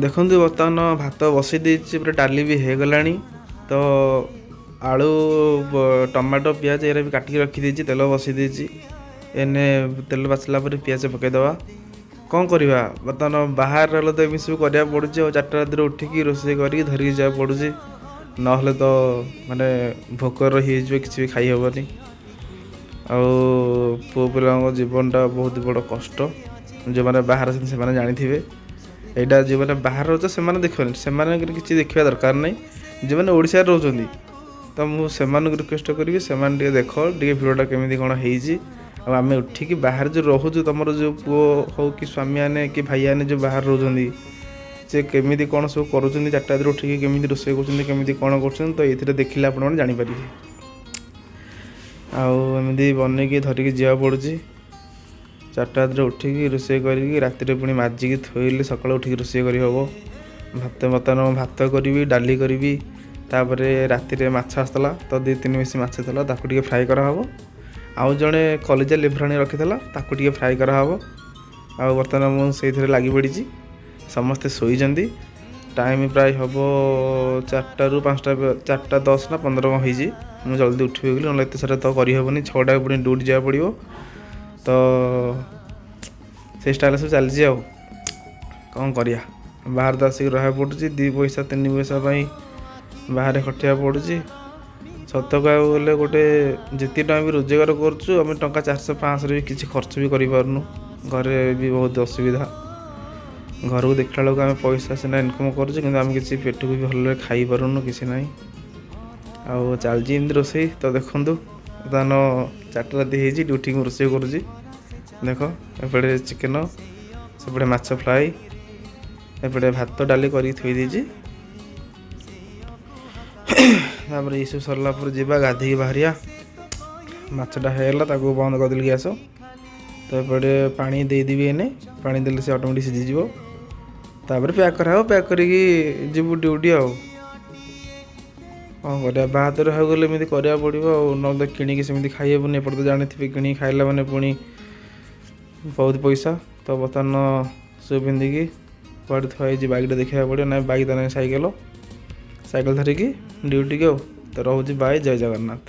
ଦେଖନ୍ତୁ ବର୍ତ୍ତମାନ ଭାତ ବସେଇ ଦେଇଛି, ପୁରା ଡାଲି ବି ହେଇଗଲାଣି। ତ ଆଳୁ ଟମାଟୋ ପିଆଜ ଏରା ବି କାଟିକି ରଖିଦେଇଛି, ତେଲ ବସେଇ ଦେଇଛି। ଏନେ ତେଲ ବାସିଲା ପରେ ପିଆଜ ପକାଇଦେବା। କ'ଣ କରିବା, ବର୍ତ୍ତମାନ ବାହାରେ ରହିଲେ ତ ଏମିତି ସବୁ କରିବାକୁ ପଡ଼ୁଛି। ଆଉ 4ଟା ରାତିରେ ଉଠିକି ରୋଷେଇ କରିକି ଧରିକି ଯିବାକୁ ପଡ଼ୁଛି, ନହେଲେ ତ ମାନେ ଭୋକରେ ରହିଯିବ, କିଛି ବି ଖାଇ ହେବନି। ଆଉ ପୁଅ ପିଲାଙ୍କ ଜୀବନଟା ବହୁତ ବଡ଼ କଷ୍ଟ। ଯେଉଁମାନେ ବାହାରେ ଅଛନ୍ତି ସେମାନେ ଜାଣିଥିବେ। ଏଇଟା ଯେଉଁମାନେ ବାହାରେ ରହୁଛ ସେମାନେ ଦେଖିବେନି, ସେମାନଙ୍କର କିଛି ଦେଖିବା ଦରକାର ନାହିଁ। ଯେଉଁମାନେ ଓଡ଼ିଶାରେ ରହୁଛନ୍ତି ତ ମୁଁ ସେମାନଙ୍କୁ ରିକ୍ୱେଷ୍ଟ କରିବି, ସେମାନେ ଟିକେ ଦେଖ ଟିକେ ଭିଡ଼ିଓଟା କେମିତି କ'ଣ ହେଇଛି। ଆଉ ଆମେ ଉଠିକି ବାହାରେ ଯେଉଁ ରହୁଛୁ, ତୁମର ଯେଉଁ ପୁଅ ହେଉ କି ସ୍ୱାମୀମାନେ କି ଭାଇମାନେ ଯେଉଁ ବାହାରେ ରହୁଛନ୍ତି, ସେ କେମିତି କ'ଣ ସବୁ କରୁଛନ୍ତି, 4ଟା ରାତିରେ ଉଠିକି କେମିତି ରୋଷେଇ କରୁଛନ୍ତି, କେମିତି କ'ଣ କରୁଛନ୍ତି, ତ ଏଇଥିରେ ଦେଖିଲେ ଆପଣମାନେ ଜାଣିପାରିବେ। ଆଉ ଏମିତି ବନେଇକି ଧରିକି ଯିବାକୁ ପଡ଼ୁଛି। 4ଟା ରାତିରେ ଉଠିକି ରୋଷେଇ କରିକି ରାତିରେ ପୁଣି ମାଜିକି ଥୋଇଲେ ସକାଳୁ ଉଠିକି ରୋଷେଇ କରି ହେବ। ବର୍ତ୍ତମାନ ଭାତ କରିବି, ଡାଲି କରିବି। ତାପରେ ରାତିରେ ମାଛ ଆସିଥିଲା, ତ 2-3 ପିସ୍ ମାଛ ଥିଲା, ତାକୁ ଟିକେ ଫ୍ରାଏ କରାହେବ। ଆଉ ଜଣେ କଲିଜା ଲିଭର ଆଣି ରଖିଥିଲା, ତାକୁ ଟିକେ ଫ୍ରାଏ କରାହେବ। ଆଉ ବର୍ତ୍ତମାନ ମୁଁ ସେଇଥିରେ ଲାଗି ପଡ଼ିଛି। ସମସ୍ତେ ଶୋଇଛନ୍ତି। ଟାଇମ୍ ପ୍ରାୟ ହେବ 4ଟାରୁ 5ଟା, 4ଟା10 ନା 15 କ'ଣ ହେଇଛି। ମୁଁ ଜଲ୍ଦି ଉଠିବି ବୋଲି, ନହେଲେ ଏତେ ସାରା ତ କରିହେବନି। 6ଟାକୁ ପୁଣି ଡ୍ୟୁଟି ଯିବାକୁ ପଡ଼ିବ। ତ ସେଇ ଷ୍ଟାଇଲ୍ ସବୁ ଚାଲିଛି। ଆଉ କ'ଣ କରିବା, ବାହାରେ ତ ଆସିକି ରହିବାକୁ ପଡ଼ୁଛି। 2 ପଇସା 3 ପଇସା ପାଇଁ ବାହାରେ ଖଟିବାକୁ ପଡ଼ୁଛି। ସତ କହିବାକୁ ଗଲେ ଗୋଟେ ଯେତିକି ଟଙ୍କା ବି ରୋଜଗାର କରୁଛୁ, ଆମେ ଟଙ୍କା 400-500ରେ ବି କିଛି ଖର୍ଚ୍ଚ ବି କରିପାରୁନୁ। ଘରେ ବି ବହୁତ ଅସୁବିଧା। ଘରକୁ ଦେଖିଲା ବେଳକୁ ଆମେ ପଇସା ସିନା ଇନକମ୍ କରୁଛୁ, କିନ୍ତୁ ଆମେ କିଛି ପେଟକୁ ବି ଭଲରେ ଖାଇପାରୁନୁ, କିଛି ନାହିଁ। ଆଉ ଚାଲିଛି ଏମିତି ରୋଷେଇ। ତ ଦେଖନ୍ତୁ ବର୍ତ୍ତମାନ 4ଟା ରାତି ହେଇଛି, ଡ୍ୟୁଟିକି ମୁଁ ରୋଷେଇ କରୁଛି। ଦେଖ ଏପଟେ ଚିକେନ, ସେପଟେ ମାଛ ଫ୍ରାଏ, ଏପଟେ ଭାତ ଡାଲି କରିକି ଥୋଇ ଦେଇଛି। ତାପରେ ଏସବୁ ସରିଲା ପରେ ଯିବା ଗାଧୋଇକି ବାହାରିବା। ମାଛଟା ହେଇଗଲା, ତାକୁ ବନ୍ଦ କରିଦେଲି ଗ୍ୟାସ୍। ତ ଏପଟେ ପାଣି ଦେଇଦେବି, ଏନେ ପାଣି ଦେଲେ ସେ ଅଟୋମେଟିକ୍ ସିଝିଯିବ। ତାପରେ ପ୍ୟାକ୍ କରାହେବ, ପ୍ୟାକ୍ କରିକି ଯିବୁ ଡ୍ୟୁଟି। ଆଉ କ'ଣ କରିବା, ବାହାରେ ରହିବାକୁ ଗଲେ ଏମିତି କରିବାକୁ ପଡ଼ିବ। ଆଉ ନହେଲେ କିଣିକି ସେମିତି ଖାଇହେବନି। ଏପଟେ ତ ଜାଣିଥିବେ, କିଣିକି ଖାଇଲା ମାନେ ପୁଣି ବହୁତ ପଇସା। ତ ବର୍ତ୍ତମାନ ସୁ ପିନ୍ଧିକି କୁଆଡ଼େ ଥୁଆ ହେଇଛି ବାଇକ୍ଟା ଦେଖିବାକୁ ପଡ଼ିବ। ନାହିଁ ବାଇକ୍ ତ ନାହିଁ, ସାଇକେଲ ଧରିକି ଡ୍ୟୁଟିକି। ଆଉ ତ ରହୁଛି, ବାଏ, ଜୟ ଜଗନ୍ନାଥ।